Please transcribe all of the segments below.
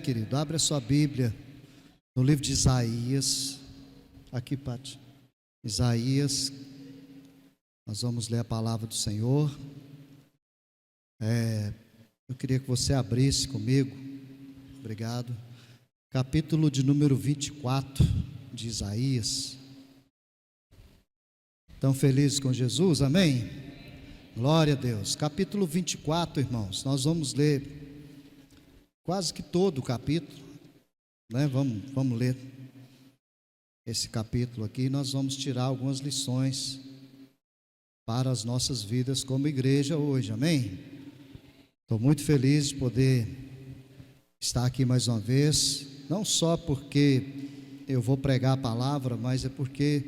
Querido, abre a sua Bíblia no livro de Isaías. Aqui, Pati. Isaías, nós vamos ler a palavra do Senhor. Eu queria que você abrisse comigo. Obrigado. Capítulo de número 24 de Isaías. Estão felizes com Jesus? Amém? Glória a Deus. Capítulo 24, irmãos. Nós vamos ler quase que todo o capítulo, né? Vamos ler esse capítulo aqui. Nós vamos tirar algumas lições para as nossas vidas como igreja hoje, amém? Estou muito feliz de poder estar aqui mais uma vez, não só porque eu vou pregar a palavra, mas é porque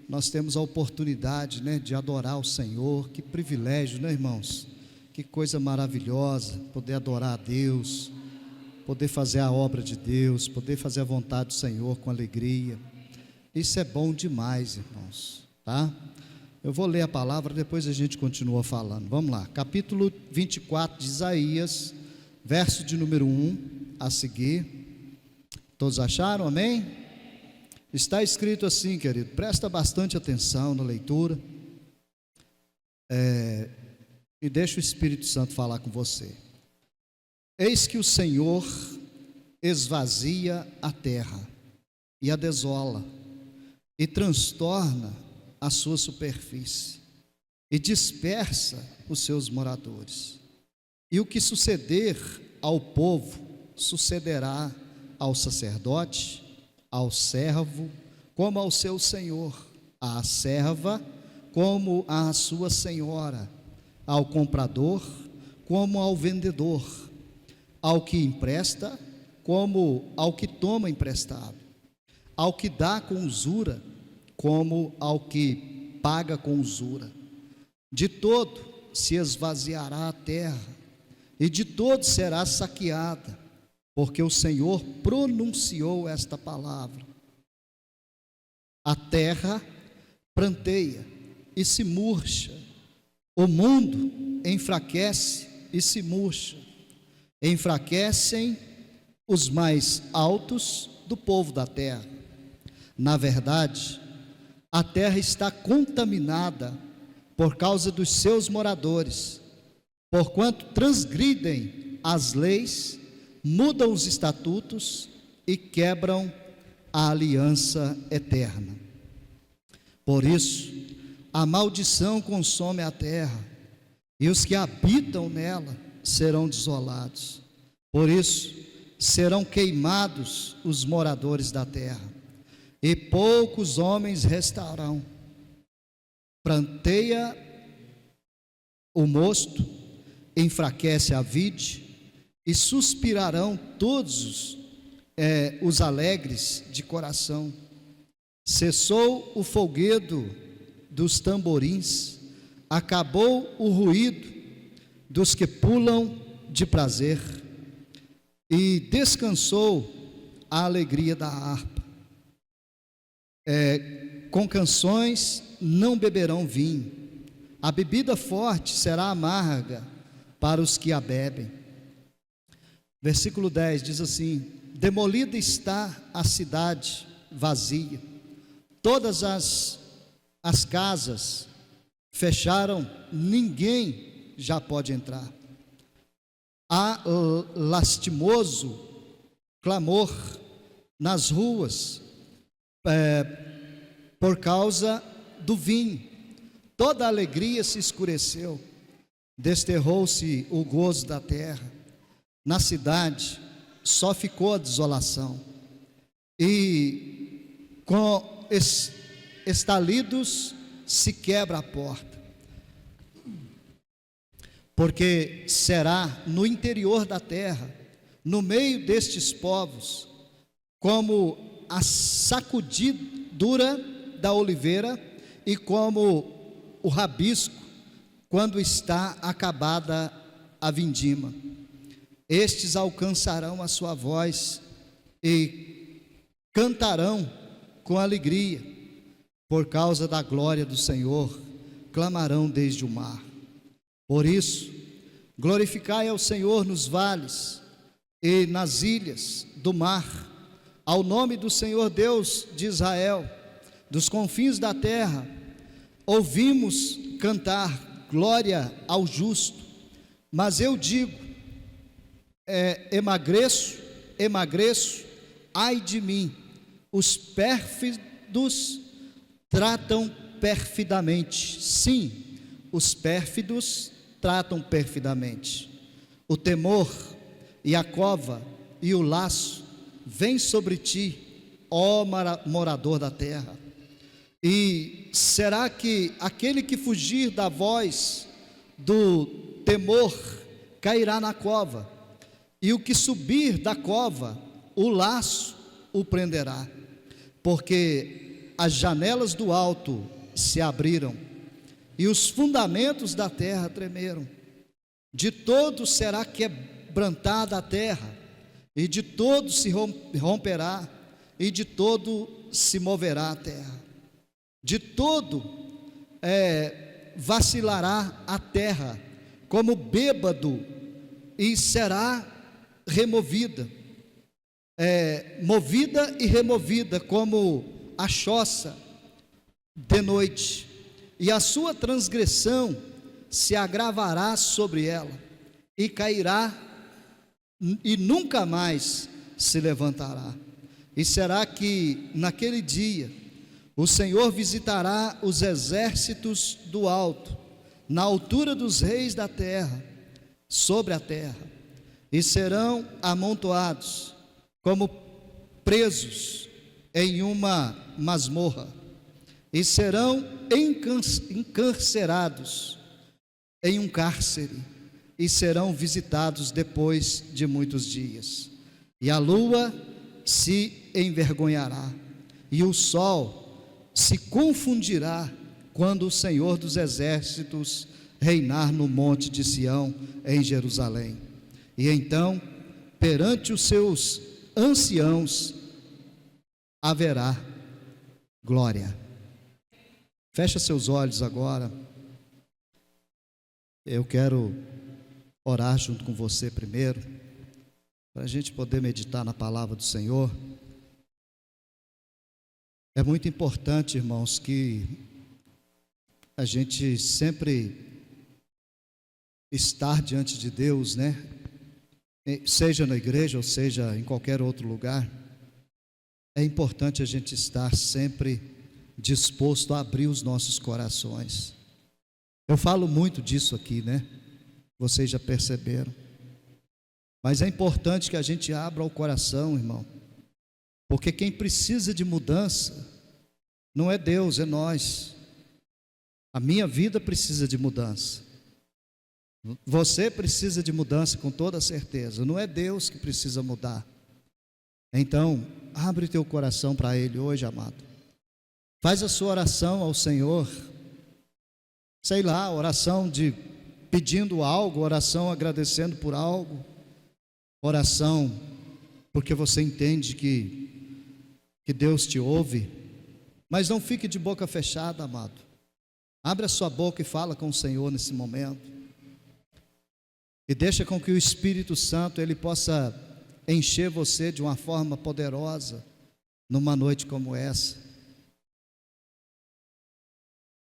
nós temos a oportunidade, né, de adorar o Senhor. Que privilégio, né, irmãos? Que coisa maravilhosa poder adorar a Deus, poder fazer a obra de Deus, poder fazer a vontade do Senhor com alegria. Isso é bom demais, irmãos, tá? Eu vou ler a palavra, depois a gente continua falando. Vamos lá, capítulo 24 de Isaías, verso de número 1 a seguir. Todos acharam? Amém? Está escrito assim, querido, presta bastante atenção na leitura, e deixa o Espírito Santo falar com você. Eis que o Senhor esvazia a terra e a desola, e transtorna a sua superfície, e dispersa os seus moradores. E o que suceder ao povo, sucederá ao sacerdote, ao servo, como ao seu senhor, à serva, como à sua senhora, ao comprador, como ao vendedor, ao que empresta, como ao que toma emprestado, ao que dá com usura, como ao que paga com usura. De todo se esvaziará a terra, e de todo será saqueada, porque o Senhor pronunciou esta palavra. A terra pranteia e se murcha, o mundo enfraquece e se murcha. Enfraquecem os mais altos do povo da terra. Na verdade, a terra está contaminada por causa dos seus moradores, porquanto transgridem as leis, mudam os estatutos e quebram a aliança eterna. Por isso, a maldição consome a terra, e os que habitam nela serão desolados. Por isso, serão queimados os moradores da terra, e poucos homens restarão. Pranteia o mosto, enfraquece a vide, e suspirarão todos os alegres de coração. Cessou o folguedo dos tamborins, acabou o ruído dos que pulam de prazer, e descansou a alegria da harpa. Com canções não beberão vinho, a bebida forte será amarga para os que a bebem. Versículo 10 diz assim: demolida está a cidade vazia, todas as casas fecharam, ninguém já pode entrar. Há lastimoso clamor nas ruas por causa do vinho. Toda a alegria se escureceu, desterrou-se o gozo da terra. Na cidade só ficou a desolação, e com estalidos se quebra a porta. Porque será no interior da terra, no meio destes povos, como a sacudidura da oliveira, e como o rabisco quando está acabada a vindima. Estes alcançarão a sua voz e cantarão com alegria, por causa da glória do Senhor, clamarão desde o mar. Por isso, glorificai ao Senhor nos vales, e nas ilhas do mar, ao nome do Senhor Deus de Israel, dos confins da terra, ouvimos cantar glória ao justo. Mas eu digo, emagreço, ai de mim, os pérfidos tratam perfidamente. Sim, os pérfidos tratam perfidamente. O temor e a cova e o laço vêm sobre ti, ó morador da terra. E será que aquele que fugir da voz do temor cairá na cova, e o que subir da cova, o laço o prenderá, porque as janelas do alto se abriram e os fundamentos da terra tremeram. De todo será quebrantada a terra, e de todo se romperá, e de todo se moverá a terra. De todo vacilará a terra como bêbado, e será removida, movida e removida como a choça de noite, e a sua transgressão se agravará sobre ela, e cairá, e nunca mais se levantará. E será que naquele dia o Senhor visitará os exércitos do alto, na altura dos reis da terra, sobre a terra, e serão amontoados como presos em uma masmorra, e serão encarcerados em um cárcere, e serão visitados depois de muitos dias. E a lua se envergonhará, e o sol se confundirá, quando o Senhor dos exércitos reinar no monte de Sião, em Jerusalém. E então, perante os seus anciãos, haverá glória. Fecha seus olhos agora. Eu quero orar junto com você primeiro, para a gente poder meditar na palavra do Senhor. É muito importante, irmãos, que a gente sempre estar diante de Deus, né? Seja na igreja ou seja em qualquer outro lugar. É importante a gente estar sempre disposto a abrir os nossos corações. Eu falo muito disso aqui, né? Vocês já perceberam. Mas é importante que a gente abra o coração, irmão, porque quem precisa de mudança não é Deus, é nós. A minha vida precisa de mudança. Você precisa de mudança com toda certeza. Não é Deus que precisa mudar. Então, abre teu coração para Ele hoje, amado. Faz a sua oração ao Senhor. Sei lá, oração de pedindo algo, oração agradecendo por algo, oração porque você entende que Deus te ouve. Mas não fique de boca fechada, amado. Abre a sua boca e fala com o Senhor nesse momento. E deixa com que o Espírito Santo ele possa encher você de uma forma poderosa numa noite como essa.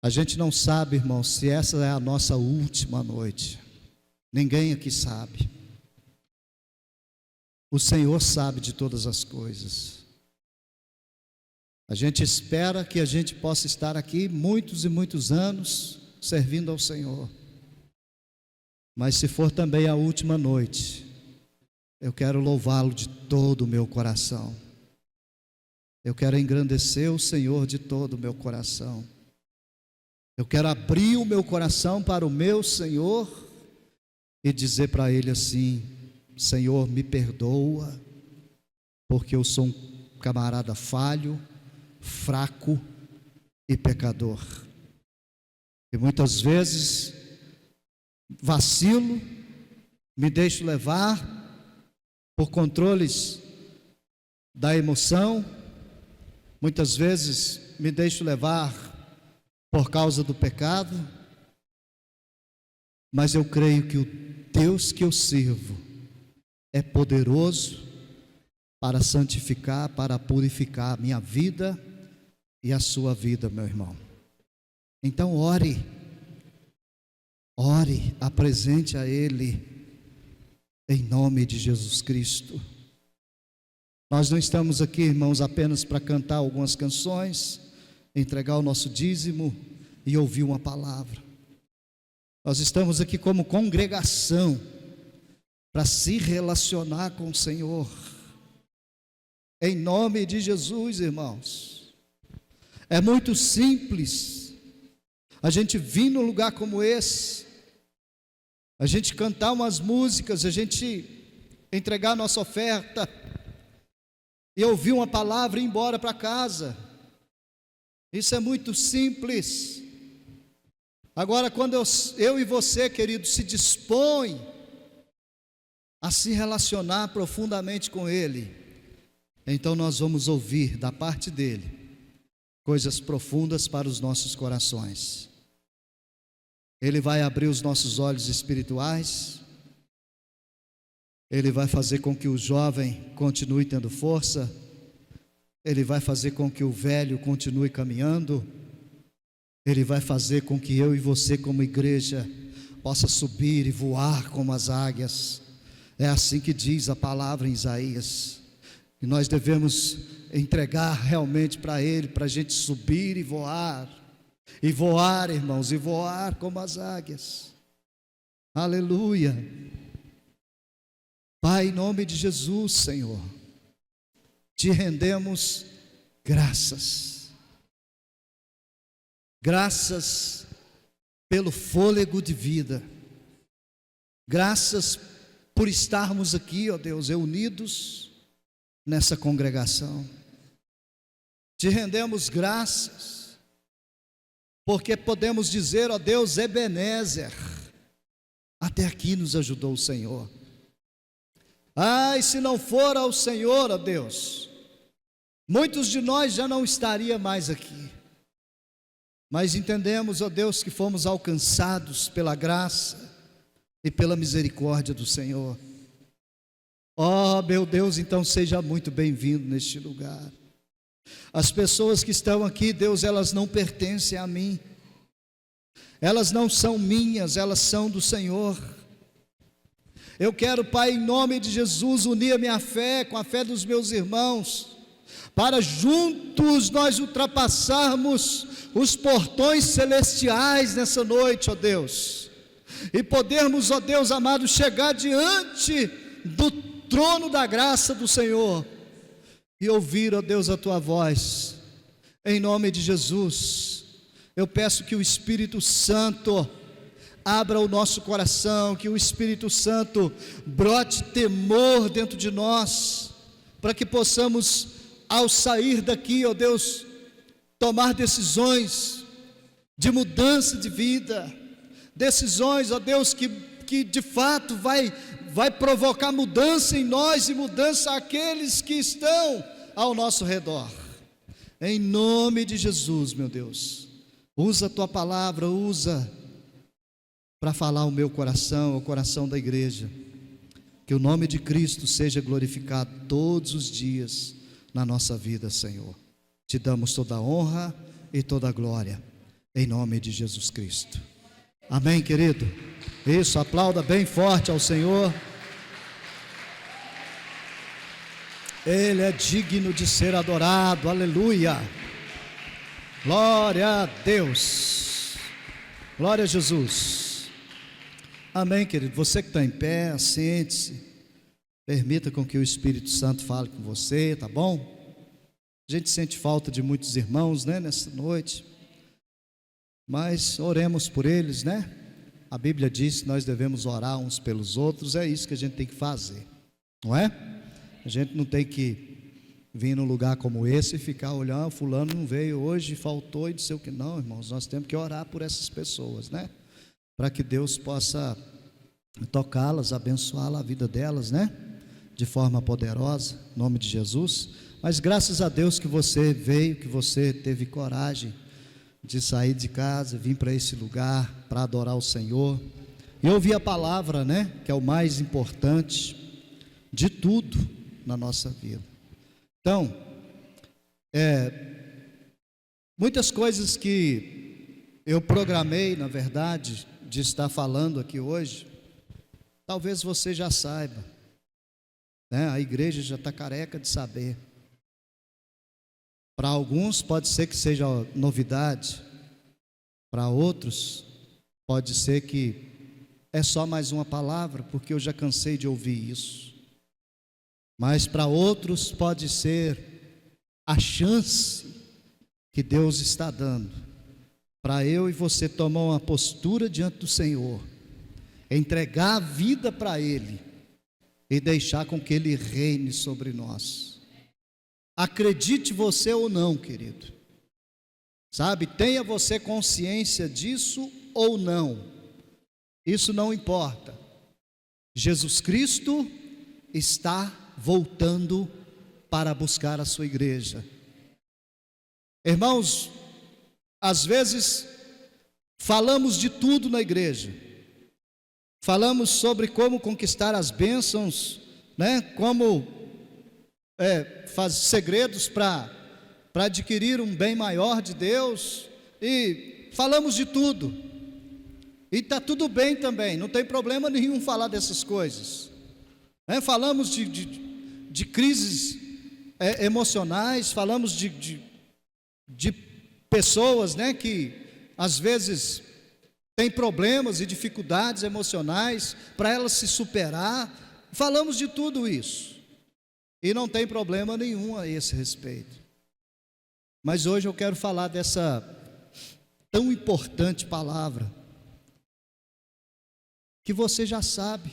A gente não sabe, irmão, se essa é a nossa última noite. Ninguém aqui sabe. O Senhor sabe de todas as coisas. A gente espera que a gente possa estar aqui muitos e muitos anos servindo ao Senhor. Mas se for também a última noite, eu quero louvá-lo de todo o meu coração. Eu quero engrandecer o Senhor de todo o meu coração. Eu quero abrir o meu coração para o meu Senhor e dizer para Ele assim: Senhor, me perdoa, porque eu sou um camarada falho, fraco e pecador. E muitas vezes vacilo, me deixo levar por controles da emoção, muitas vezes me deixo levar por causa do pecado, mas eu creio que o Deus que eu sirvo é poderoso para santificar, para purificar a minha vida e a sua vida, meu irmão. Então ore, apresente a Ele, em nome de Jesus Cristo. Nós não estamos aqui, irmãos, apenas para cantar algumas canções, entregar o nosso dízimo e ouvir uma palavra. Nós estamos aqui como congregação para se relacionar com o Senhor, em nome de Jesus, irmãos. É muito simples a gente vir num lugar como esse, a gente cantar umas músicas, a gente entregar a nossa oferta e ouvir uma palavra e ir embora para casa. Isso é muito simples. Agora, quando eu e você, querido, se dispõe a se relacionar profundamente com Ele, então nós vamos ouvir da parte dEle coisas profundas para os nossos corações. Ele vai abrir os nossos olhos espirituais, Ele vai fazer com que o jovem continue tendo força, Ele vai fazer com que o velho continue caminhando, Ele vai fazer com que eu e você como igreja possa subir e voar como as águias. É assim que diz a palavra em Isaías, e nós devemos entregar realmente para Ele, para a gente subir e voar, irmãos, e voar como as águias. Aleluia. Pai, em nome de Jesus, Senhor, te rendemos graças pelo fôlego de vida, graças por estarmos aqui, ó Deus, reunidos nessa congregação. Te rendemos graças, porque podemos dizer, ó Deus, Ebenezer, até aqui nos ajudou o Senhor. E se não for ao Senhor, ó Deus, muitos de nós já não estaria mais aqui. Mas entendemos, ó Deus, que fomos alcançados pela graça e pela misericórdia do Senhor. Meu Deus, então seja muito bem-vindo neste lugar. As pessoas que estão aqui, Deus, elas não pertencem a mim, elas não são minhas, elas são do Senhor. Eu quero, Pai, em nome de Jesus, unir a minha fé com a fé dos meus irmãos, para juntos nós ultrapassarmos os portões celestiais nessa noite, ó Deus, e podermos, ó Deus amado, chegar diante do trono da graça do Senhor e ouvir, ó Deus, a Tua voz. Em nome de Jesus, eu peço que o Espírito Santo abra o nosso coração, que o Espírito Santo brote temor dentro de nós, para que possamos, ao sair daqui, ó Deus, tomar decisões de mudança de vida, decisões, ó Deus, que de fato vai provocar mudança em nós e mudança àqueles que estão ao nosso redor. Em nome de Jesus, meu Deus, usa a Tua palavra, usa para falar o meu coração, o coração da igreja, que o nome de Cristo seja glorificado todos os dias na nossa vida, Senhor. Te damos toda a honra e toda a glória, em nome de Jesus Cristo. Amém, querido? Isso, aplauda bem forte ao Senhor. Ele é digno de ser adorado, aleluia. Glória a Deus, glória a Jesus. Amém, querido. Você que está em pé, sente-se, permita com que o Espírito Santo fale com você, tá bom? A gente sente falta de muitos irmãos, né, nessa noite, mas oremos por eles, né? A Bíblia diz que nós devemos orar uns pelos outros, é isso que a gente tem que fazer, não é? A gente não tem que vir num lugar como esse e ficar olhando, fulano não veio hoje, faltou e não sei o que. Não, irmãos, nós temos que orar por essas pessoas, né? Para que Deus possa tocá-las, abençoá-la, a vida delas, né? De forma poderosa, em nome de Jesus. Mas graças a Deus que você veio, que você teve coragem de sair de casa, vir para esse lugar, para adorar o Senhor, e ouvir a palavra, né? Que é o mais importante. de tudo na nossa vida. Então, muitas coisas que eu programei, na verdade, de estar falando aqui hoje, talvez você já saiba, né? A igreja já está careca de saber. Para alguns pode ser que seja novidade, para outros pode ser que é só mais uma palavra, porque eu já cansei de ouvir isso. Mas para outros pode ser a chance que Deus está dando para eu e você tomar uma postura diante do Senhor, entregar a vida para Ele e deixar com que Ele reine sobre nós. Acredite você ou não, querido, sabe, tenha você consciência disso ou não, isso não importa. Jesus Cristo está voltando para buscar a sua igreja. Irmãos, às vezes falamos de tudo na igreja, falamos sobre como conquistar as bênçãos, né? Como fazer segredos para adquirir um bem maior de Deus, e falamos de tudo, e está tudo bem também, não tem problema nenhum falar dessas coisas, né? Falamos de crises emocionais, falamos de pessoas, né, que às vezes têm problemas e dificuldades emocionais para elas se superar, falamos de tudo isso, e não tem problema nenhum a esse respeito. Mas hoje eu quero falar dessa tão importante palavra, que você já sabe,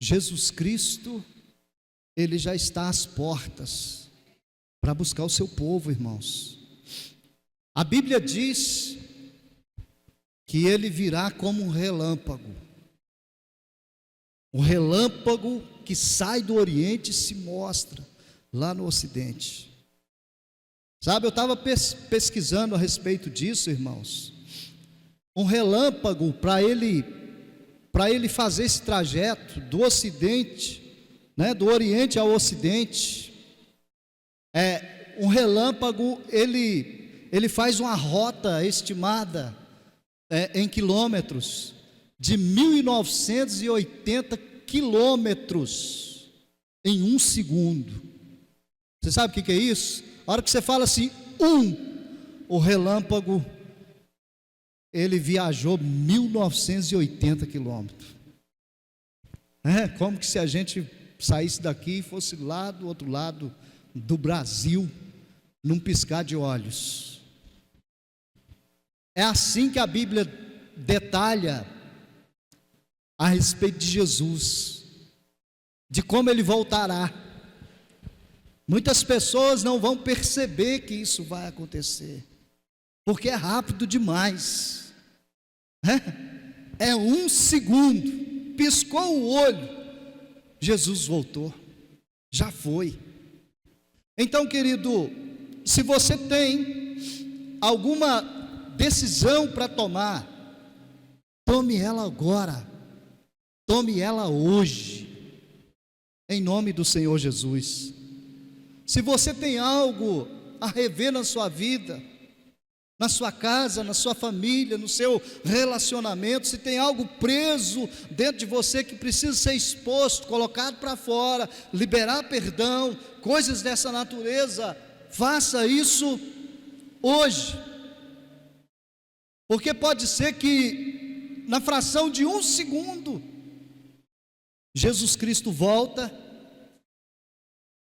Jesus Cristo, Ele já está às portas para buscar o seu povo, irmãos. A Bíblia diz que Ele virá como um relâmpago que sai do Oriente e se mostra lá no Ocidente. Sabe, eu estava pesquisando a respeito disso, irmãos. Um relâmpago, para ele fazer esse trajeto do Ocidente, né, do Oriente ao Ocidente, um relâmpago, ele faz uma rota estimada em quilômetros, de 1980 quilômetros em um segundo. Você sabe o que é isso? A hora que você fala assim, o relâmpago, ele viajou 1980 quilômetros. Como que se a gente saísse daqui e fosse lá do outro lado do Brasil, num piscar de olhos. É assim que a Bíblia detalha a respeito de Jesus, de como Ele voltará. Muitas pessoas não vão perceber que isso vai acontecer, porque é rápido demais, é um segundo, piscou o olho, Jesus voltou, já foi. Então, querido, se você tem alguma decisão para tomar, tome ela agora, tome ela hoje, em nome do Senhor Jesus. Se você tem algo a rever na sua vida, na sua casa, na sua família, no seu relacionamento, se tem algo preso dentro de você que precisa ser exposto, colocado para fora, liberar perdão, coisas dessa natureza, faça isso hoje, porque pode ser que na fração de um segundo Jesus Cristo volta,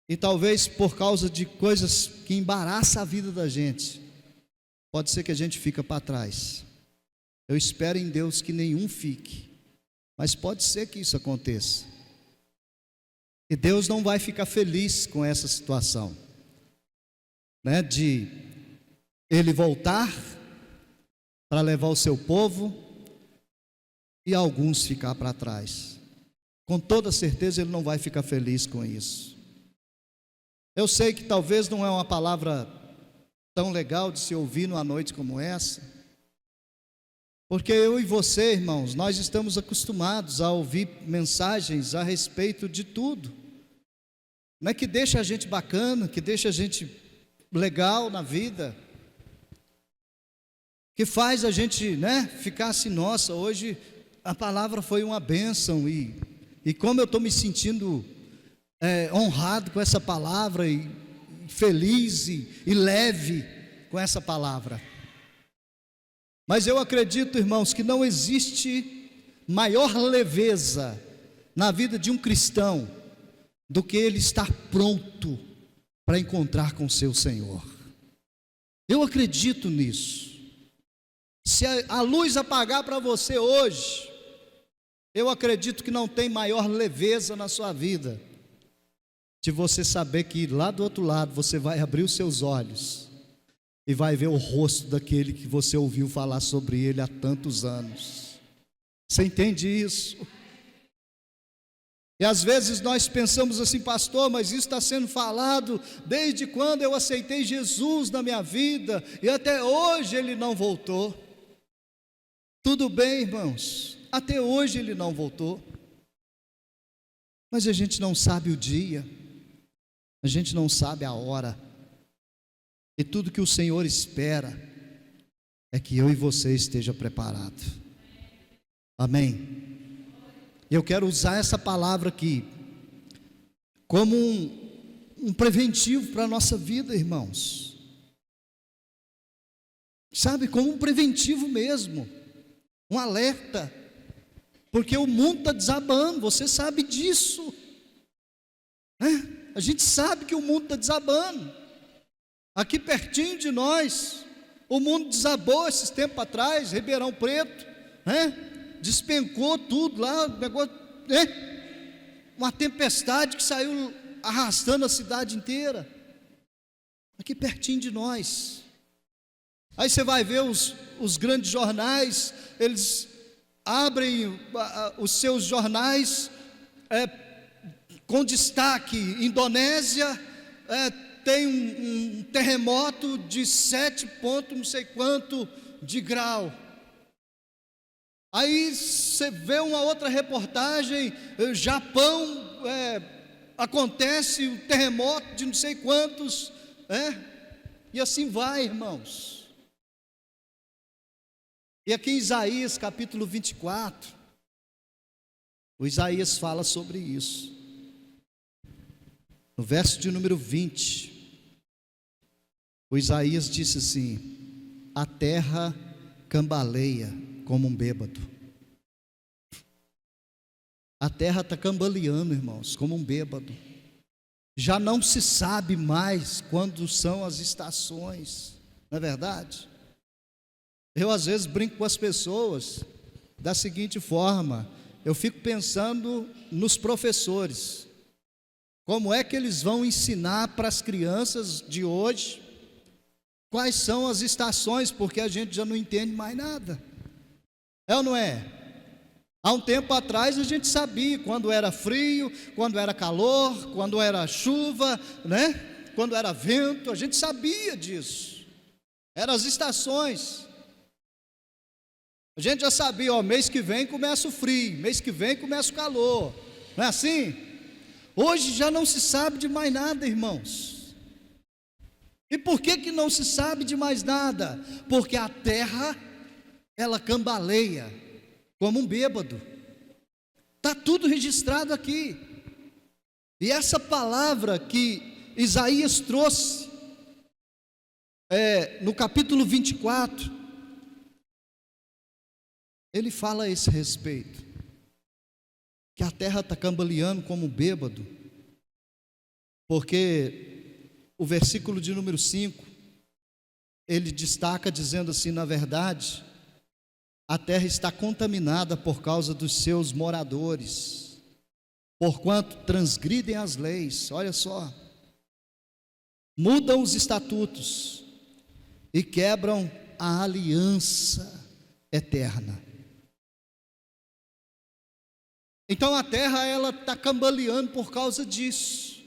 e talvez por causa de coisas que embaraçam a vida da gente, pode ser que a gente fique para trás. Eu espero em Deus que nenhum fique, mas pode ser que isso aconteça, e Deus não vai ficar feliz com essa situação, né, de Ele voltar para levar o seu povo e alguns ficar para trás. Com toda certeza Ele não vai ficar feliz com isso. Eu sei que talvez não é uma palavra tão legal de se ouvir numa noite como essa, Porque eu e você, irmãos, nós estamos acostumados a ouvir mensagens a respeito de tudo, não é que deixa a gente bacana, que deixa a gente legal na vida, que faz a gente, ficar assim, nossa, hoje a palavra foi uma bênção, e como eu estou me sentindo honrado com essa palavra, e feliz e leve com essa palavra. Mas eu acredito, irmãos, que não existe maior leveza na vida de um cristão do que ele estar pronto para encontrar com seu Senhor. Eu acredito nisso. Se a luz apagar para você hoje, eu acredito que não tem maior leveza na sua vida de você saber que lá do outro lado você vai abrir os seus olhos e vai ver o rosto daquele que você ouviu falar sobre ele há tantos anos. Você entende isso? E às vezes nós pensamos assim, pastor, mas isso está sendo falado desde quando eu aceitei Jesus na minha vida, e até hoje ele não voltou. Tudo bem, irmãos, até hoje ele não voltou, mas a gente não sabe o dia, a gente não sabe a hora, e tudo que o Senhor espera é que eu e você esteja preparado. Amém? Eu quero usar essa palavra aqui como um preventivo para a nossa vida, irmãos. Sabe, como um preventivo mesmo, um alerta, porque o mundo está desabando, você sabe disso, a gente sabe que o mundo está desabando. Aqui pertinho de nós, o mundo desabou esses tempos atrás, Ribeirão Preto, despencou tudo lá, negócio, uma tempestade que saiu arrastando a cidade inteira, aqui pertinho de nós. Aí você vai ver os grandes jornais, eles abrem os seus jornais com destaque: Indonésia tem um terremoto de 7 pontos, não sei quanto de grau. Aí você vê uma outra reportagem, Japão, acontece um terremoto de não sei quantos, e assim vai, irmãos. E aqui em Isaías capítulo 24, o Isaías fala sobre isso. No verso de número 20, o Isaías disse assim: a terra cambaleia como um bêbado. A terra está cambaleando, irmãos, como um bêbado. Já não se sabe mais quando são as estações, não é verdade? Eu às vezes brinco com as pessoas da seguinte forma: eu fico pensando nos professores, como é que eles vão ensinar para as crianças de hoje quais são as estações, porque a gente já não entende mais nada. É ou não é? Há um tempo atrás a gente sabia quando era frio, quando era calor, quando era chuva, quando era vento, a gente sabia disso. Eram as estações. A gente já sabia, mês que vem começa o frio, mês que vem começa o calor. Não é assim? Hoje já não se sabe de mais nada, irmãos. E por que não se sabe de mais nada? Porque a terra, ela cambaleia como um bêbado. Está tudo registrado aqui. E essa palavra que Isaías trouxe, no capítulo 24, ele fala a esse respeito, que a terra está cambaleando como um bêbado, porque o versículo de número 5, ele destaca dizendo assim: na verdade, a terra está contaminada por causa dos seus moradores, porquanto transgridem as leis. Olha só, mudam os estatutos e quebram a aliança eterna. Então a terra, ela está cambaleando por causa disso,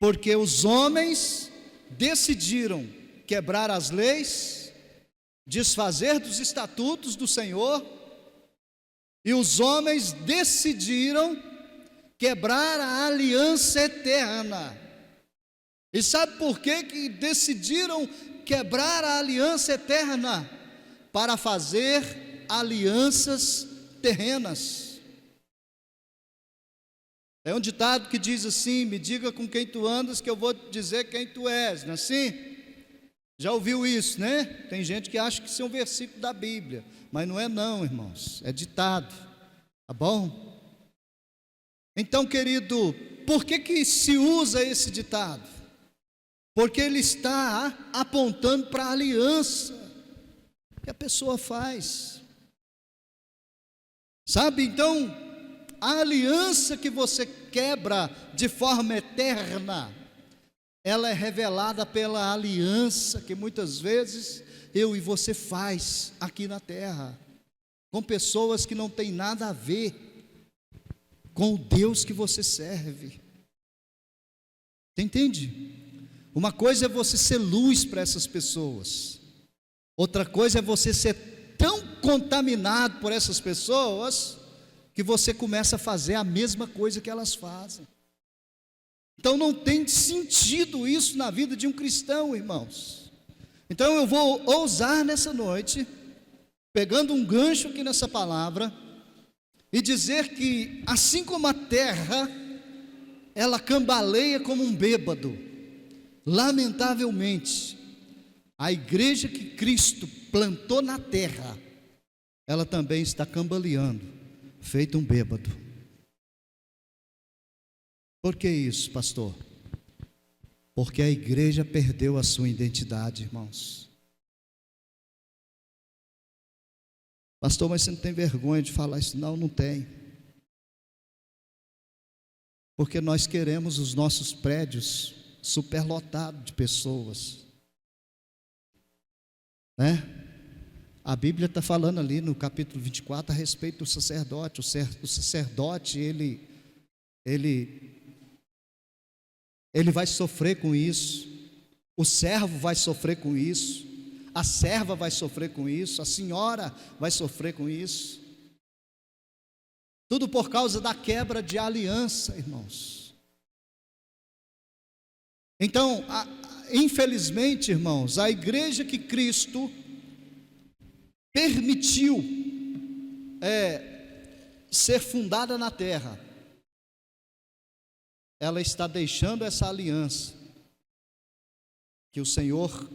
porque os homens decidiram quebrar as leis, desfazer dos estatutos do Senhor, e os homens decidiram quebrar a aliança eterna. E sabe por que decidiram quebrar a aliança eterna? Para fazer alianças terrenas. É um ditado que diz assim: me diga com quem tu andas, que eu vou te dizer quem tu és, não é assim? Já ouviu isso, né? Tem gente que acha que isso é um versículo da Bíblia, mas não é não, irmãos, é ditado, tá bom? Então, querido, por que se usa esse ditado? Porque ele está apontando para a aliança que a pessoa faz, sabe? Então, a aliança que você quebra de forma eterna, ela é revelada pela aliança que muitas vezes eu e você faz aqui na terra, com pessoas que não têm nada a ver com o Deus que você serve. Você entende? Uma coisa é você ser luz para essas pessoas, outra coisa é você ser tão contaminado por essas pessoas que você começa a fazer a mesma coisa que elas fazem. Então não tem sentido isso na vida de um cristão, irmãos. Então eu vou ousar nessa noite, pegando um gancho aqui nessa palavra, e dizer que assim como a terra, ela cambaleia como um bêbado, lamentavelmente, a igreja que Cristo plantou na terra, ela também está cambaleando, feito um bêbado. Por que isso, pastor? Porque a igreja perdeu a sua identidade, irmãos. Pastor, mas você não tem vergonha de falar isso? Não, não tem. Porque nós queremos os nossos prédios superlotados de pessoas, né? A Bíblia está falando ali no capítulo 24 a respeito do sacerdote. O sacerdote, ele vai sofrer com isso, o servo vai sofrer com isso, a serva vai sofrer com isso, a senhora vai sofrer com isso, tudo por causa da quebra de aliança, irmãos. Então, infelizmente, irmãos, a igreja que Cristo permitiu ser fundada na terra, ela está deixando essa aliança que o Senhor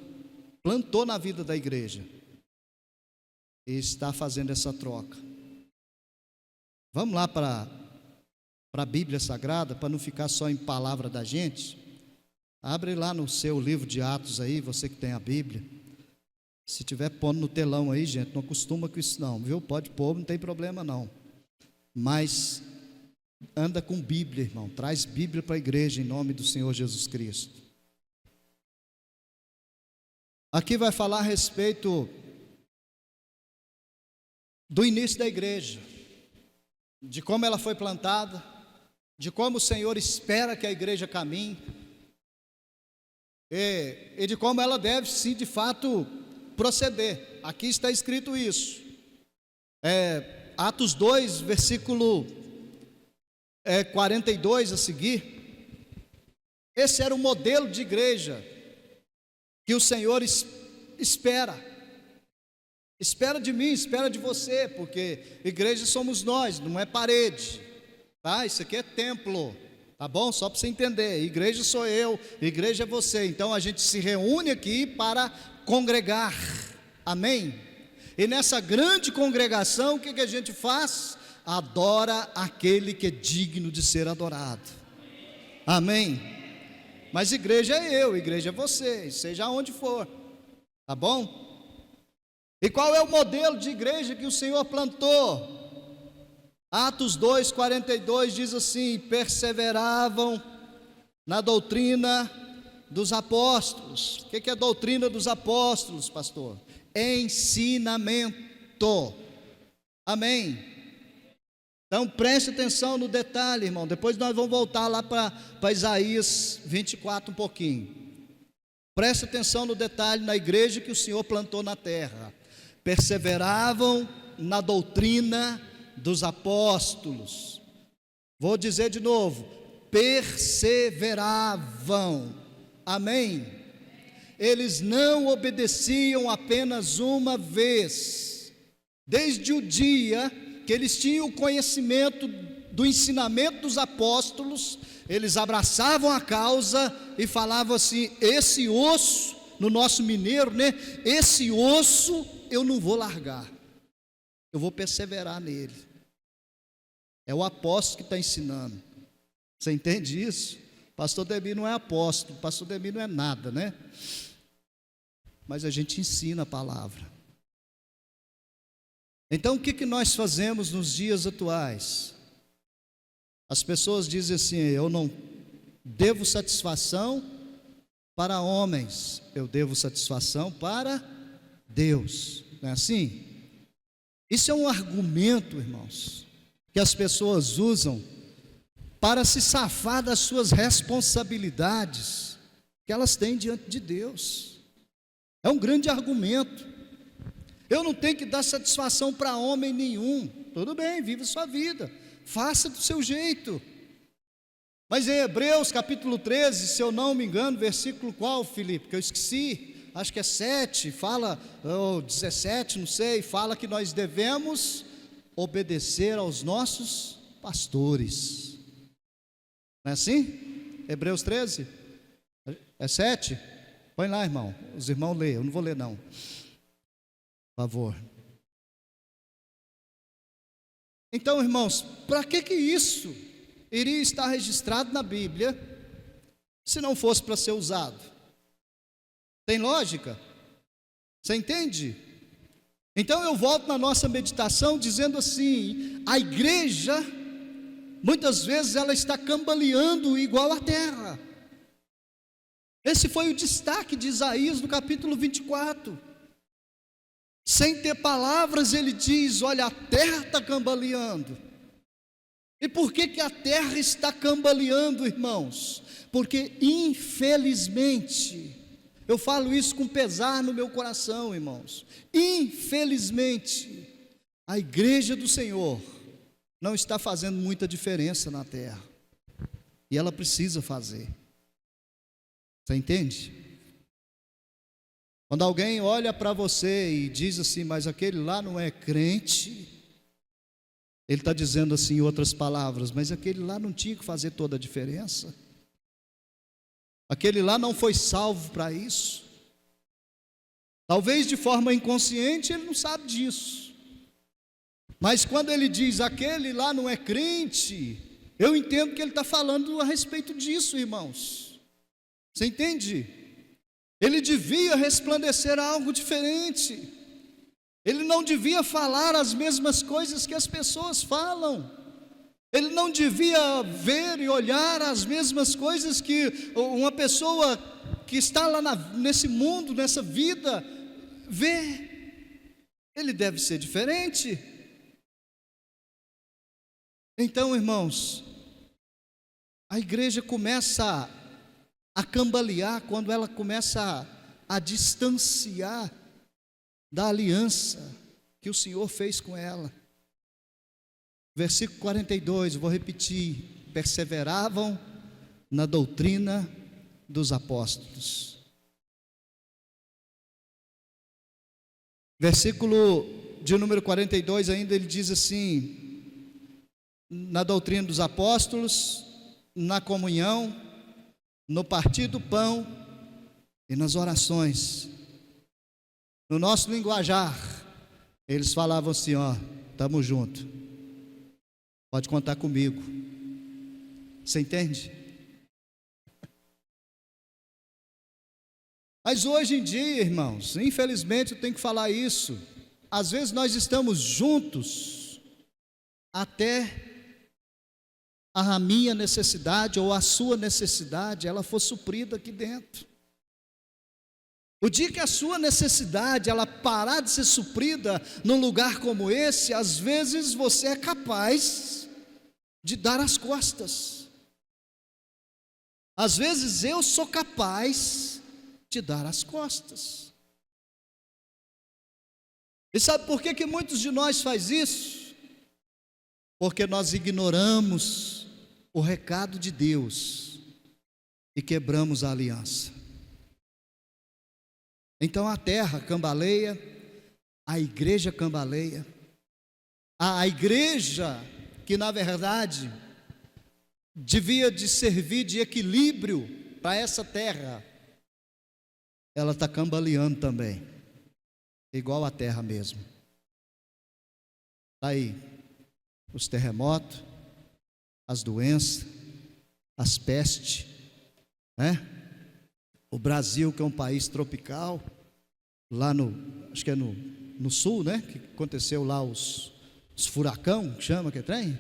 plantou na vida da igreja e está fazendo essa troca. Vamos lá para a Bíblia Sagrada, para não ficar só em palavra da gente. Abre lá no seu livro de Atos aí, você que tem a Bíblia. Se tiver pondo no telão aí, gente, não acostuma com isso não, viu? Pode pôr, não tem problema não. Mas anda com Bíblia, irmão. Traz Bíblia para a igreja em nome do Senhor Jesus Cristo. Aqui vai falar a respeito do início da igreja, de como ela foi plantada, de como o Senhor espera que a igreja caminhe, e de como ela deve, sim, de fato, proceder. Aqui está escrito isso. Atos 2, versículo 42 a seguir. Esse era o modelo de igreja que o Senhor espera de mim, espera de você, porque igreja somos nós, não é parede, tá? Isso aqui é templo, tá bom? Só para você entender, igreja sou eu, igreja é você. Então a gente se reúne aqui para congregar, amém? E nessa grande congregação, o que a gente faz? Adora aquele que é digno de ser adorado, amém? Mas igreja é eu, igreja é você, seja onde for, tá bom? E qual é o modelo de igreja que o Senhor plantou? Atos 2, 42 diz assim: perseveravam na doutrina dos apóstolos. O que é a doutrina dos apóstolos, pastor? Ensinamento, amém? Então preste atenção no detalhe, irmão. Depois nós vamos voltar lá para Isaías 24 um pouquinho. Preste atenção no detalhe, na igreja que o Senhor plantou na terra. Perseveravam na doutrina dos apóstolos. Vou dizer de novo, perseveravam, amém? Eles não obedeciam apenas uma vez, desde o dia que eles tinham o conhecimento do ensinamento dos apóstolos, eles abraçavam a causa e falavam assim: esse osso, no nosso mineiro, né? Esse osso eu não vou largar, eu vou perseverar nele. É o apóstolo que está ensinando. Você entende isso? Pastor Demir não é apóstolo, pastor Demir não é nada, né? Mas a gente ensina a palavra. Então o que nós fazemos nos dias atuais? As pessoas dizem assim: eu não devo satisfação para homens, eu devo satisfação para Deus. Não é assim? Isso é um argumento, irmãos, que as pessoas usam para se safar das suas responsabilidades que elas têm diante de Deus. É um grande argumento. Eu não tenho que dar satisfação para homem nenhum. Tudo bem, viva sua vida, faça do seu jeito. Mas em Hebreus capítulo 13, se eu não me engano, versículo qual, Felipe? Que eu esqueci, acho que é 7, fala, ou 17, não sei, fala que nós devemos obedecer aos nossos pastores. Não é assim? Hebreus 13? É 7? Põe lá, irmão. Os irmãos leem, eu não vou ler não. Por favor. Então, irmãos, para que isso iria estar registrado na Bíblia se não fosse para ser usado? Tem lógica? Você entende? Então eu volto na nossa meditação dizendo assim: a igreja, muitas vezes ela está cambaleando igual a terra. Esse foi o destaque de Isaías no capítulo 24. Sem ter palavras ele diz: olha, a terra está cambaleando. E por que a terra está cambaleando, irmãos? Porque infelizmente, eu falo isso com pesar no meu coração, irmãos, infelizmente, a igreja do Senhor não está fazendo muita diferença na terra, e ela precisa fazer. Você entende? Quando alguém olha para você e diz assim: mas aquele lá não é crente, ele está dizendo assim, em outras palavras: mas aquele lá não tinha que fazer toda a diferença, aquele lá não foi salvo para isso. Talvez de forma inconsciente ele não sabe disso, mas quando ele diz aquele lá não é crente, eu entendo que ele está falando a respeito disso, irmãos. Você entende? Ele devia resplandecer algo diferente. Ele não devia falar as mesmas coisas que as pessoas falam. Ele não devia ver e olhar as mesmas coisas que uma pessoa que está lá nesse mundo, nessa vida, vê. Ele deve ser diferente. Então, irmãos, a igreja começa a cambalear quando ela começa a distanciar da aliança que o Senhor fez com ela. Versículo 42, vou repetir: perseveravam na doutrina dos apóstolos. Versículo de número 42 ainda, ele diz assim: na doutrina dos apóstolos, na comunhão, no partir do pão e nas orações. No nosso linguajar, eles falavam assim: ó, estamos juntos, pode contar comigo. Você entende? Mas hoje em dia, irmãos, infelizmente eu tenho que falar isso, às vezes nós estamos juntos até a minha necessidade ou a sua necessidade ela for suprida aqui dentro. O dia que a sua necessidade ela parar de ser suprida num lugar como esse, às vezes você é capaz de dar as costas. Às vezes eu sou capaz te dar as costas. E sabe por que muitos de nós faz isso? Porque nós ignoramos o recado de Deus e quebramos a aliança. Então a terra cambaleia, a igreja cambaleia. A igreja que na verdade devia de servir de equilíbrio para essa terra, ela está cambaleando também, igual a terra mesmo. Está aí os terremotos, as doenças, as pestes, né? O Brasil, que é um país tropical, lá acho que é no sul, né? Que aconteceu lá os furacão, que chama, que trem,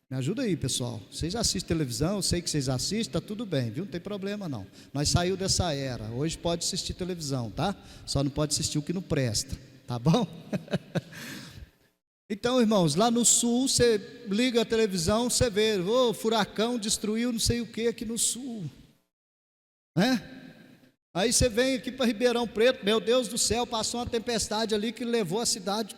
Me ajuda aí, pessoal. Vocês assistem televisão, eu sei que vocês assistem, está tudo bem, viu? Não tem problema não. Nós saímos dessa era, hoje pode assistir televisão, tá? Só não pode assistir o que não presta, tá bom? Então, irmãos, lá no sul, você liga a televisão, você vê, furacão destruiu não sei o que aqui no sul, Aí você vem aqui para Ribeirão Preto, meu Deus do céu, passou uma tempestade ali que levou a cidade.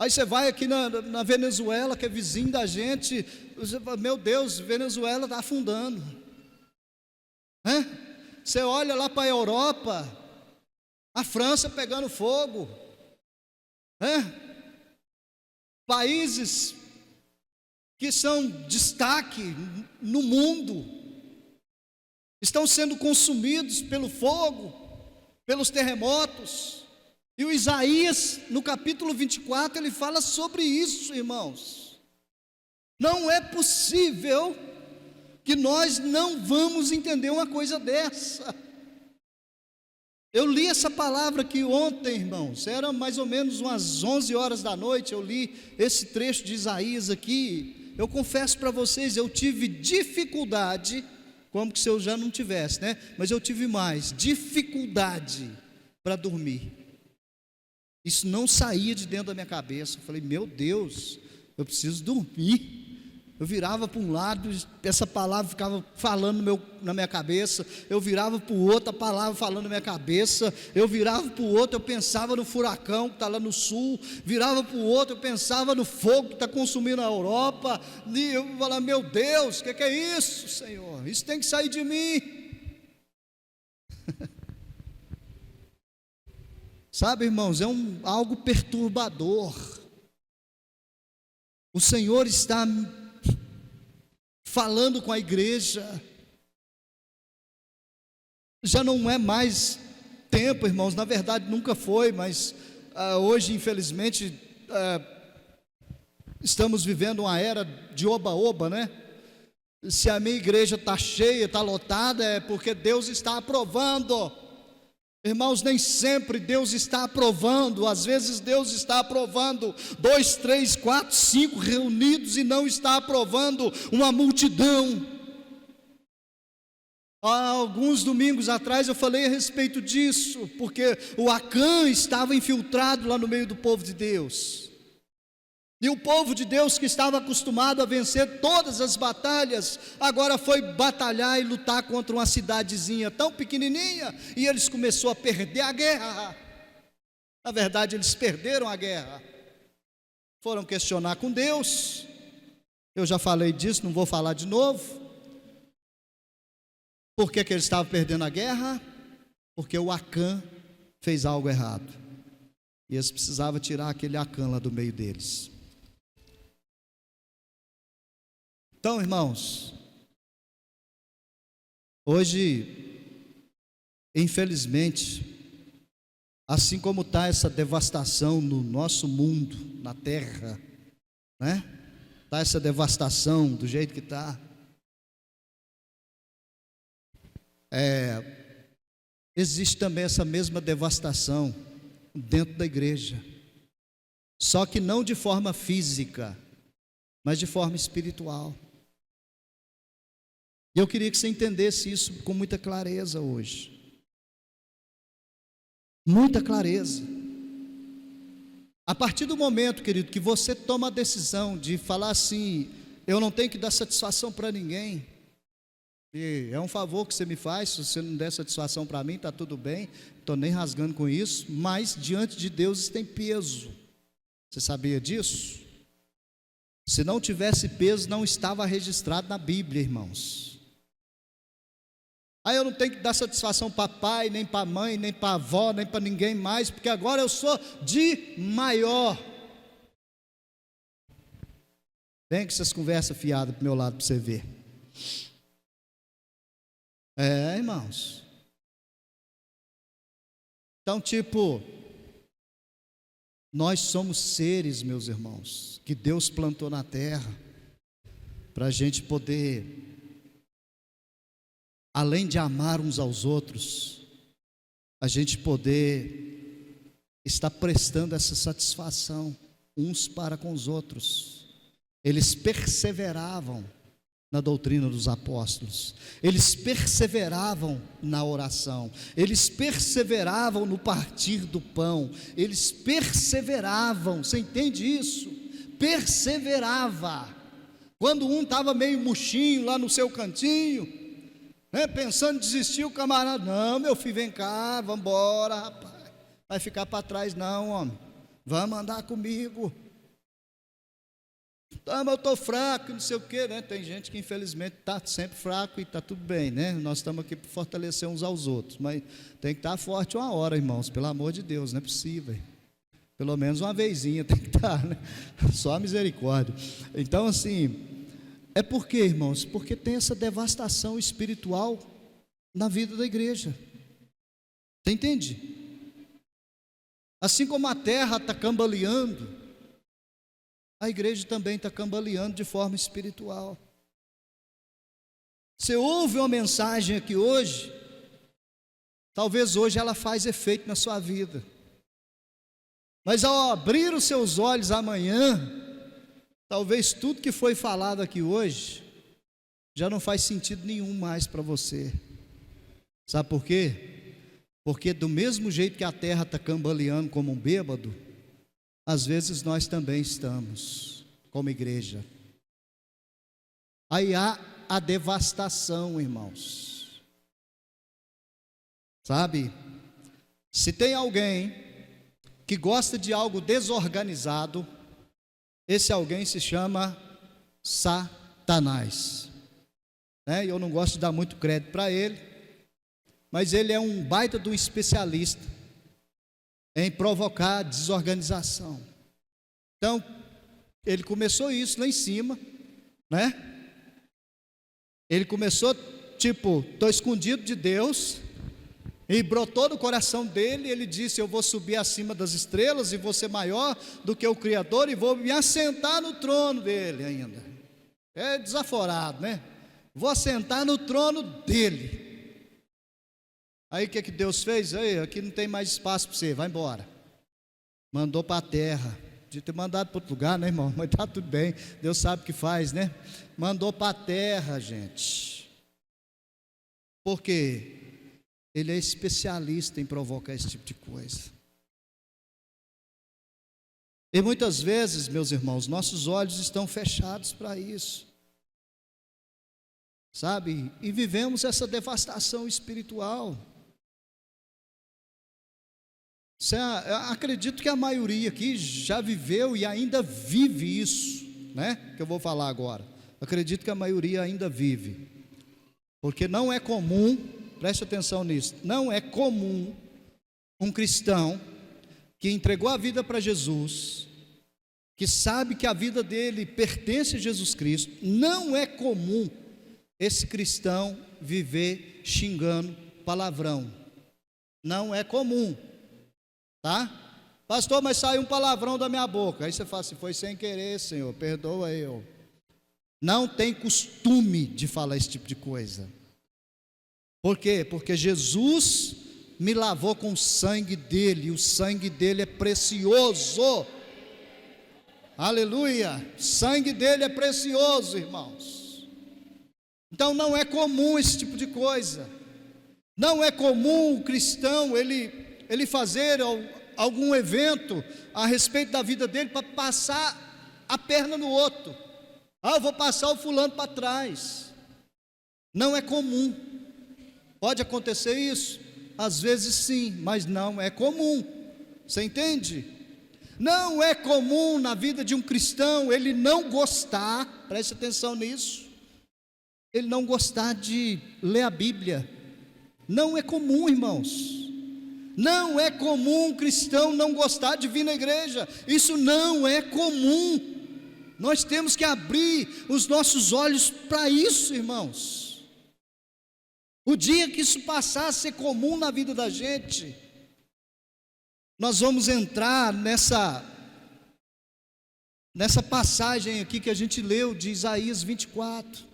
Aí você vai aqui na Venezuela, que é vizinho da gente, você fala, meu Deus, Venezuela está afundando. Você olha lá para a Europa, a França pegando fogo. Países que são destaque no mundo estão sendo consumidos pelo fogo, pelos terremotos. E o Isaías, no capítulo 24, ele fala sobre isso, irmãos. Não é possível que nós não vamos entender uma coisa dessa. Eu li essa palavra aqui ontem, irmãos, era mais ou menos umas 11 horas da noite, eu li esse trecho de Isaías aqui. Eu confesso para vocês, eu tive dificuldade, como que se eu já não tivesse, mas eu tive mais dificuldade para dormir. Isso não saía de dentro da minha cabeça. Eu falei, meu Deus, eu preciso dormir. Eu virava para um lado, essa palavra ficava falando na minha cabeça. Eu virava para o outro, a palavra falando na minha cabeça. Eu virava para o outro, eu pensava no furacão que está lá no sul. Virava para o outro, eu pensava no fogo que está consumindo a Europa. E eu falava, meu Deus, o que é isso, Senhor? Isso tem que sair de mim. Sabe, irmãos, é algo perturbador. O Senhor está falando com a igreja. Já não é mais tempo, irmãos, na verdade nunca foi, mas hoje, infelizmente, estamos vivendo uma era de oba-oba, Se a minha igreja está cheia, está lotada, é porque Deus está aprovando. Irmãos, nem sempre Deus está aprovando. Às vezes Deus está aprovando 2, 3, 4, 5 reunidos e não está aprovando uma multidão. Há alguns domingos atrás eu falei a respeito disso, porque o Acã estava infiltrado lá no meio do povo de Deus. E o povo de Deus, que estava acostumado a vencer todas as batalhas, agora foi batalhar e lutar contra uma cidadezinha tão pequenininha, e eles começaram a perder a guerra. Na verdade, eles perderam a guerra. Foram questionar com Deus. Eu já falei disso, não vou falar de novo. Por que eles estavam perdendo a guerra? Porque o Acã fez algo errado. E eles precisavam tirar aquele Acã lá do meio deles. Então, irmãos, hoje, infelizmente, assim como está essa devastação no nosso mundo, na terra, está essa devastação do jeito que está, existe também essa mesma devastação dentro da igreja, só que não de forma física, mas de forma espiritual. E eu queria que você entendesse isso com muita clareza hoje. Muita clareza. A partir do momento, querido, que você toma a decisão de falar assim, eu não tenho que dar satisfação para ninguém, E é um favor que você me faz. Se você não der satisfação para mim, está tudo bem, estou nem rasgando com isso, mas diante de Deus isso tem peso. Você sabia disso? Se não tivesse peso, não estava registrado na Bíblia, irmãos. Aí eu não tenho que dar satisfação para pai, nem para mãe, nem para avó, nem para ninguém mais, porque agora eu sou de maior. Vem com essas conversas fiadas para o meu lado para você ver. Irmãos. Então, nós somos seres, meus irmãos, que Deus plantou na terra, para a gente poder, além de amar uns aos outros, a gente poder estar prestando essa satisfação uns para com os outros. Eles perseveravam na doutrina dos apóstolos, eles perseveravam na oração, eles perseveravam no partir do pão, eles perseveravam, você entende isso? Perseverava. Quando um estava meio murchinho lá no seu cantinho, pensando em desistir, o camarada: não, meu filho, vem cá, vamos embora, rapaz, vai ficar para trás não, homem, vamos andar comigo. Mas eu estou fraco, não sei o quê, né? Tem gente que infelizmente está sempre fraco e está tudo bem, né? Nós estamos aqui para fortalecer uns aos outros, mas tem que estar forte uma hora, irmãos, pelo amor de Deus, não é possível. Pelo menos uma vezinha tem que estar, né? Só a misericórdia. Então, assim, é por quê, irmãos? Porque tem essa devastação espiritual na vida da igreja. Você entende? Assim como a terra está cambaleando, a igreja também está cambaleando de forma espiritual. Você ouve uma mensagem aqui hoje, talvez hoje ela faz efeito na sua vida, mas ao abrir os seus olhos amanhã, talvez tudo que foi falado aqui hoje já não faz sentido nenhum mais para você. Sabe por quê? Porque do mesmo jeito que a terra está cambaleando como um bêbado, às vezes nós também estamos, como igreja. Aí há a devastação, irmãos. Sabe? Se tem alguém que gosta de algo desorganizado, esse alguém se chama Satanás. Eu não gosto de dar muito crédito para ele, mas ele é um baita de um especialista em provocar desorganização. Então, ele começou isso lá em cima, né? Ele começou estou escondido de Deus, e brotou no coração dele. Ele disse: eu vou subir acima das estrelas, e vou ser maior do que o Criador, e vou me assentar no trono dele ainda. É desaforado, né? Vou assentar no trono dele. Aí o que Deus fez? Aí, aqui não tem mais espaço para você, vai embora. Mandou para a terra. Podia ter mandado para outro lugar, né, irmão? Mas está tudo bem, Deus sabe o que faz, né? Mandou para a terra, gente. Por quê? Ele é especialista em provocar esse tipo de coisa. E muitas vezes, meus irmãos, nossos olhos estão fechados para isso, sabe? E vivemos essa devastação espiritual. Acredito que a maioria aqui já viveu e ainda vive isso, né? Que eu vou falar agora. Acredito que a maioria ainda vive, porque não é comum, preste atenção nisso, não é comum um cristão que entregou a vida para Jesus, que sabe que a vida dele pertence a Jesus Cristo, não é comum esse cristão viver xingando palavrão. Não é comum. Tá? Pastor, mas saiu um palavrão da minha boca. Aí você fala assim: foi sem querer, Senhor, perdoa eu. Não tem costume de falar esse tipo de coisa. Por quê? Porque Jesus me lavou com o sangue dele, e o sangue dele é precioso. Aleluia! O sangue dele é precioso, irmãos. Então não é comum esse tipo de coisa. Não é comum o cristão ele fazer algum evento a respeito da vida dele para passar a perna no outro. Eu vou passar o fulano para trás. Não é comum. Pode acontecer isso? Às vezes sim, mas não é comum. Você entende? Não é comum na vida de um cristão ele não gostar, preste atenção nisso, ele não gostar de ler a Bíblia. Não é comum, irmãos. Não é comum um cristão não gostar de vir na igreja. Isso não é comum. Nós temos que abrir os nossos olhos para isso, irmãos. O dia que isso passar a ser comum na vida da gente, nós vamos entrar nessa passagem aqui que a gente leu de Isaías 24.